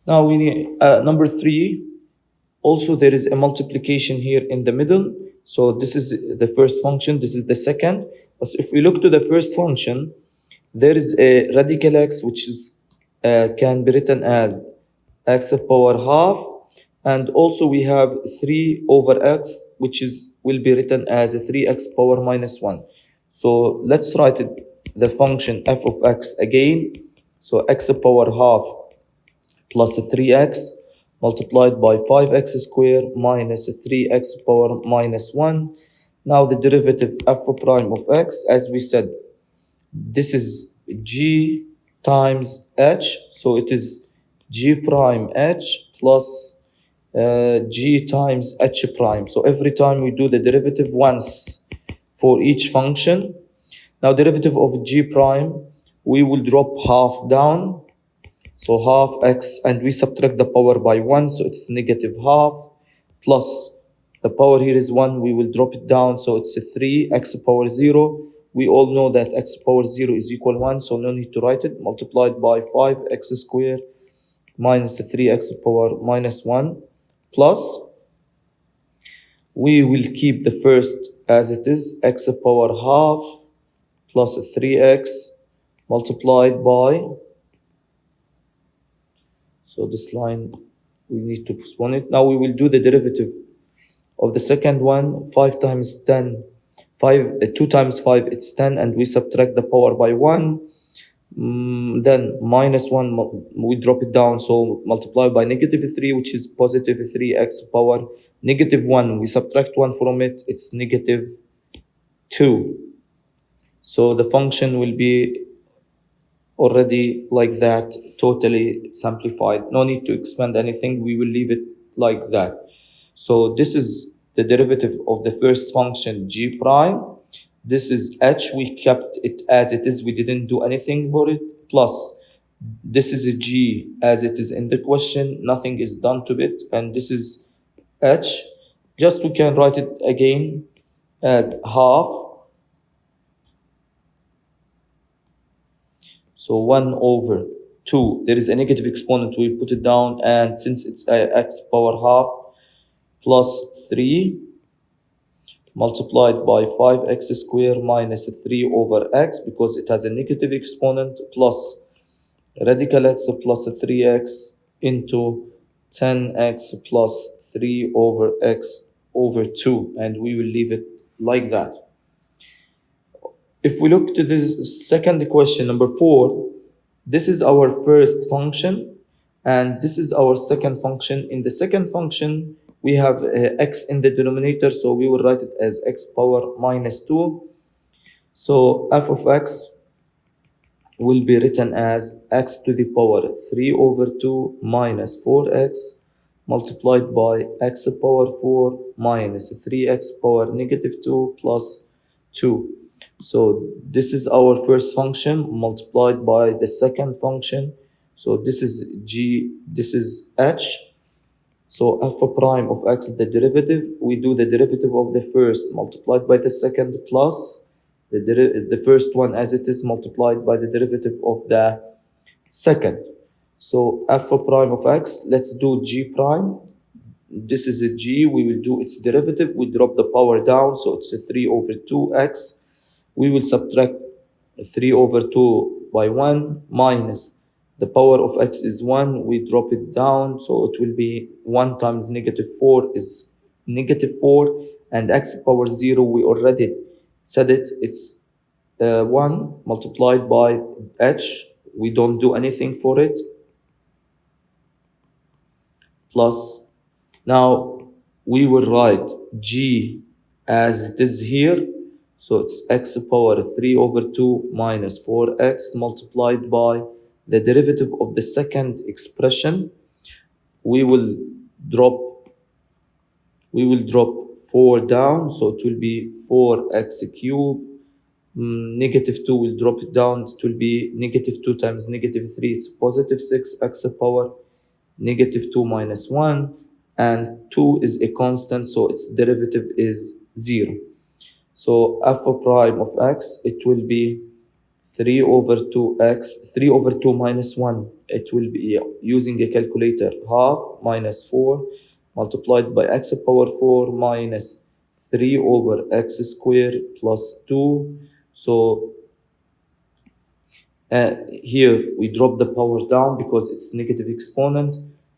Now we need number 3. Also, there is a multiplication here in the middle. So this is the first function, this is the second. But if we look to the first function, there is a radical x, which is can be written as x power half. And also we have 3 over x, which is will be written as a 3x power minus 1. So let's write it, the function f of x again. So x power half plus 3x multiplied by 5x squared minus 3x power minus 1. Now the derivative f prime of x, as we said, this is g times h, so it is g prime h plus g times h prime. So every time we do the derivative once for each function. Now derivative of g prime, we will drop half down, so half x, and we subtract the power by 1, so it's negative half, plus the power here is 1, we will drop it down, so it's a 3, x power 0. We all know that x power 0 is equal 1, so no need to write it, multiplied by 5x squared minus 3x power minus 1, plus we will keep the first as it is, x power half plus 3x multiplied by, so this line, we need to postpone it. Now we will do the derivative of the second one. 5 times 10, 2 times 5, it's 10, and we subtract the power by 1. Then minus 1, we drop it down, so multiply by negative 3, which is positive 3x power negative 1. We subtract 1 from it, it's negative 2. So the function will be already like that, totally simplified. No need to expand anything. We will leave it like that. So this is the derivative of the first function, g prime. This is h. We kept it as it is. We didn't do anything for it. Plus, this is a g as it is in the question. Nothing is done to it. And this is h. Just we can write it again as half. So 1 over 2, there is a negative exponent, we put it down, and since it's x power half plus 3 multiplied by 5x squared minus 3 over x, because it has a negative exponent, plus radical x plus 3x into 10x plus 3 over x over 2, and we will leave it like that. If we look to this second question, number 4, this is our first function, and this is our second function. In the second function, we have x in the denominator, so we will write it as x power minus 2. So f of x will be written as x to the power 3 over 2 minus 4x multiplied by x power 4 minus 3x power negative 2 plus 2. So this is our first function multiplied by the second function. So this is g, this is h. So f prime of x is the derivative. We do the derivative of the first multiplied by the second plus the first one as it is multiplied by the derivative of the second. So f prime of x, let's do g prime. This is a g, we will do its derivative. We drop the power down, so it's a 3 over 2x. We will subtract 3 over 2 by 1 minus the power of x is 1. We drop it down, so it will be 1 times negative 4 is negative 4, and x power 0, we already said it, it's 1 multiplied by h. We don't do anything for it, plus, now we will write g as it is here. So it's x power 3 over 2 minus 4x multiplied by the derivative of the second expression. We will drop 4 down, so it will be 4x cubed. Negative 2 will drop it down, it will be negative 2 times negative 3, it's positive 6x power negative 2 minus 1, and 2 is a constant, so its derivative is 0. So f prime of x, it will be 3 over 2x, 3 over 2 minus 1. It will be using a calculator, half minus 4 multiplied by x power 4 minus 3 over x squared plus 2. So here we drop the power down because it's negative exponent,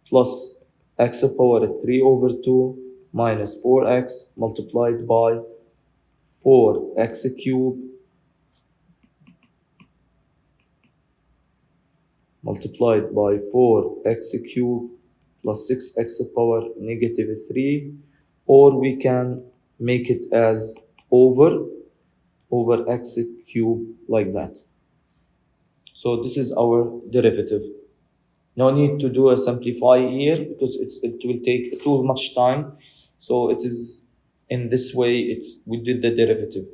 plus x power 3 over 2 minus 4x multiplied by 4x cubed multiplied by 4x cubed plus 6x power negative 3, or we can make it as over x cubed like that. So this is our derivative. No need to do a simplify here because it will take too much time. So it is in this way we did the derivative.